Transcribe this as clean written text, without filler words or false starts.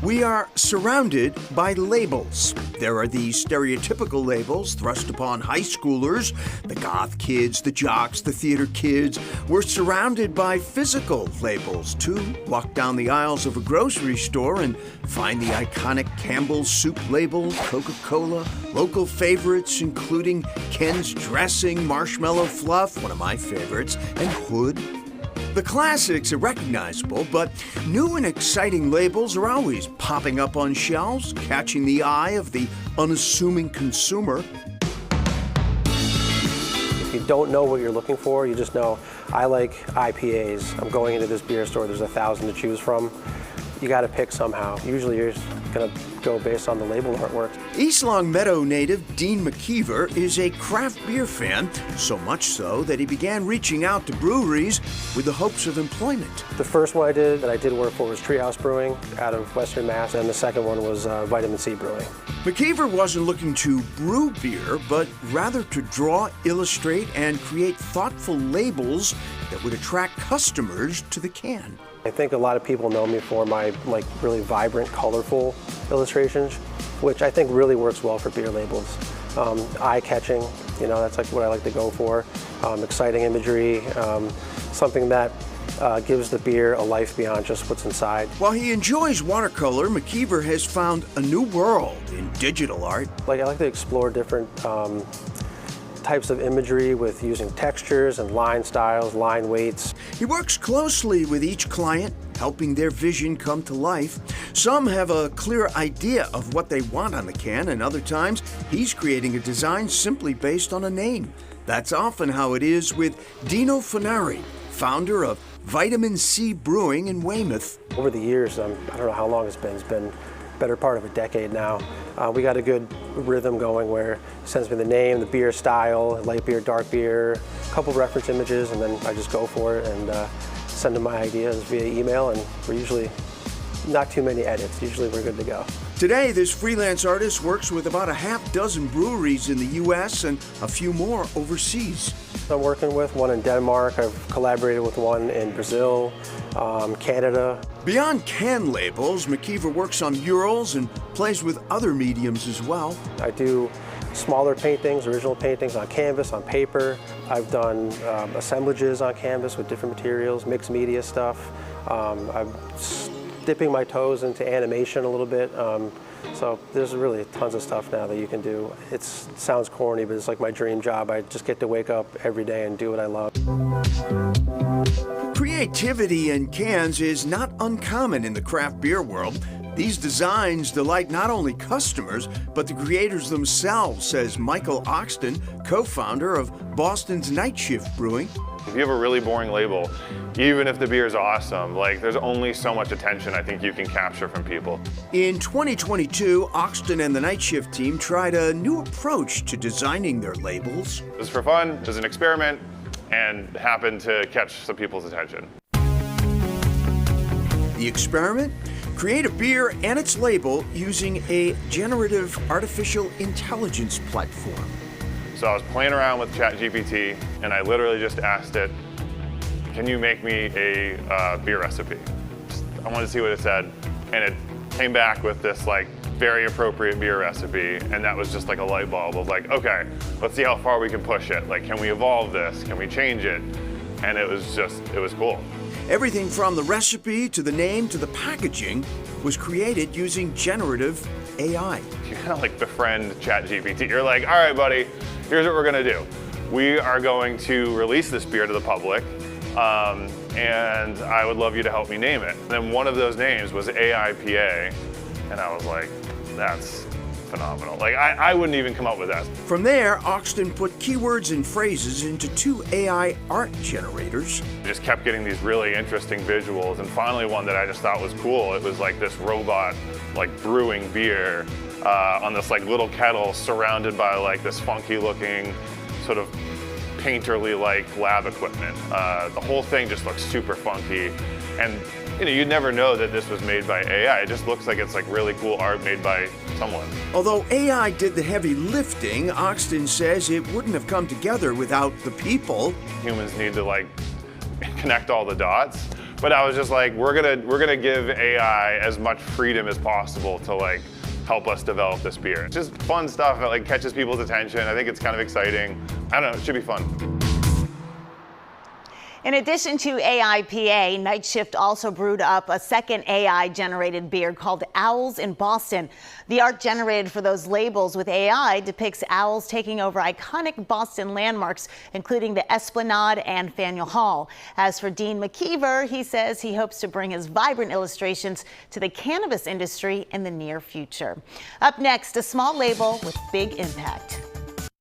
We are surrounded by labels. There are these stereotypical labels thrust upon high schoolers, the goth kids, the jocks, the theater kids. We're surrounded by physical labels, too. Walk down the aisles of a grocery store and find the iconic Campbell's soup label, Coca-Cola, local favorites including Ken's Dressing, Marshmallow Fluff, one of my favorites, and Hood. The classics are recognizable, but new and exciting labels are always popping up on shelves, catching the eye of the unassuming consumer. If you don't know what you're looking for, you just know, I like IPAs. I'm going into this beer store, there's 1,000 to choose from. You got to pick somehow. Usually you're going to go based on the label artwork. East Longmeadow native Dean McKeever is a craft beer fan, so much so that he began reaching out to breweries with the hopes of employment. The first one that I did work for was Treehouse Brewing out of Western Mass, and the second one was Vitamin C Brewing. McKeever wasn't looking to brew beer, but rather to draw, illustrate, and create thoughtful labels that would attract customers to the can. I think a lot of people know me for my really vibrant, colorful illustrations, which I think really works well for beer labels. Eye-catching, that's what I like to go for. Exciting imagery, something that gives the beer a life beyond just what's inside. While he enjoys watercolor, McKeever has found a new world in digital art. I like to explore different types of imagery with using textures and line styles, line weights. He works closely with each client, helping their vision come to life. Some have a clear idea of what they want on the can, and other times he's creating a design simply based on a name. That's often how it is with Dino Funari, founder of Vitamin C Brewing in Weymouth. Over the years, I don't know how long it's been better part of a decade now. We got a good rhythm going where it sends me the name, the beer style, light beer, dark beer, a couple reference images, and then I just go for it and send them my ideas via email, and we're usually not too many edits. Usually we're good to go. Today, this freelance artist works with about a half dozen breweries in the U.S. and a few more overseas. I'm working with one in Denmark. I've collaborated with one in Brazil, Canada. Beyond can labels, McKeever works on murals and plays with other mediums as well. I do smaller paintings, original paintings on canvas, on paper. I've done assemblages on canvas with different materials, mixed media stuff. I'm dipping my toes into animation a little bit. So there's really tons of stuff now that you can do. It sounds corny, but it's like my dream job. I just get to wake up every day and do what I love. Creativity in cans is not uncommon in the craft beer world. These designs delight not only customers, but the creators themselves, says Michael Oxton, co-founder of Boston's Night Shift Brewing. If you have a really boring label, even if the beer is awesome, there's only so much attention I think you can capture from people. In 2022, Oxton and the Night Shift team tried a new approach to designing their labels. It was for fun, it was an experiment, and happened to catch some people's attention. The experiment? Create a beer and its label using a generative artificial intelligence platform. So I was playing around with ChatGPT, and I literally just asked it, can you make me a beer recipe? I wanted to see what it said, and it came back with this very appropriate beer recipe, and that was just a light bulb of okay, let's see how far we can push it. Can we evolve this? Can we change it? And it was cool. Everything from the recipe to the name to the packaging was created using generative AI. You kind of befriend ChatGPT. You're all right, buddy, here's what we're gonna do. We are going to release this beer to the public, and I would love you to help me name it. And then one of those names was AIPA, and I was like, that's phenomenal. I wouldn't even come up with that. From there, Oxton put keywords and phrases into 2 AI art generators. Just kept getting these really interesting visuals, and finally one that I just thought was cool. It was this robot brewing beer on this little kettle surrounded by this funky looking sort of painterly lab equipment. The whole thing just looks super funky, and you'd never know that this was made by AI. It just looks like it's really cool art made by someone. Although AI did the heavy lifting, Oxton says it wouldn't have come together without the people. Humans need to connect all the dots, But I was just like, we're gonna give AI as much freedom as possible to like help us develop this beer. It's just fun stuff that like catches people's attention. I think it's kind of exciting. I don't know, it should be fun. In addition to AIPA, Night Shift also brewed up a second AI-generated beer called Owls in Boston. The art generated for those labels with AI depicts owls taking over iconic Boston landmarks, including the Esplanade and Faneuil Hall. As for Dean McKeever, he says he hopes to bring his vibrant illustrations to the cannabis industry in the near future. Up next, a small label with big impact.